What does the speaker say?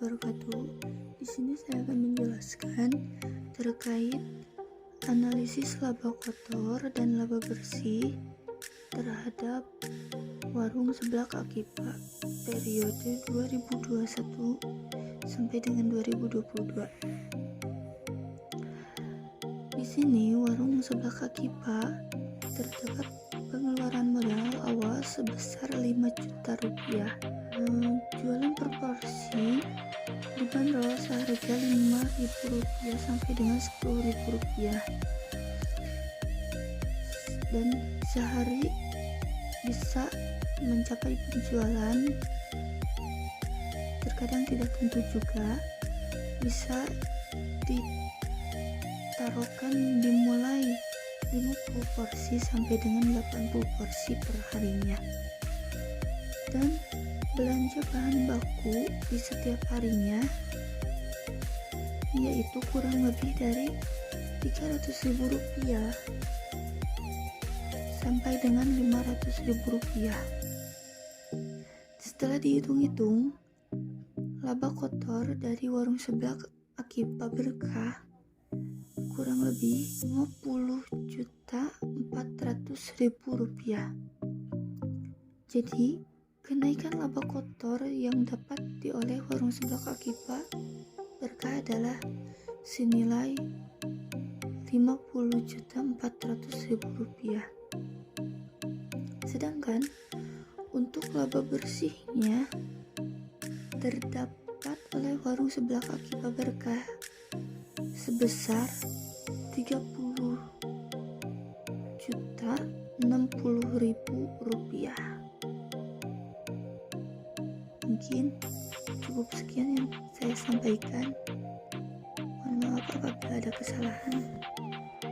wabarakatuh. Di sini saya akan menjelaskan terkait analisis laba kotor dan laba bersih terhadap warung seblak Akipa periode 2021 sampai dengan 2022. Di sini warung seblak Akipa terdapat pengeluaran modal awal sebesar 5 juta rupiah. Jualan per porsi dibanderol seharga Rp5.000 sampai dengan Rp10.000, dan sehari bisa mencapai penjualan terkadang tidak tentu juga, bisa ditaruhkan dimulai 50 porsi sampai dengan 80 porsi per harinya. Dan belanja bahan baku di setiap harinya yaitu kurang lebih dari Rp300.000 sampai dengan Rp500.000. Setelah dihitung-hitung, laba kotor dari warung seblak Akipa Berkah kurang lebih Rp50.400.000. Jadi kenaikan laba kotor yang dapat dioleh warung seblak Akipa Berkah adalah senilai Rp50.400.000. Sedangkan untuk laba bersihnya terdapat oleh warung seblak Akipa Berkah sebesar Rp30.060.000. Mungkin cukup sekian yang saya sampaikan. Mohon maaf apabila ada kesalahan.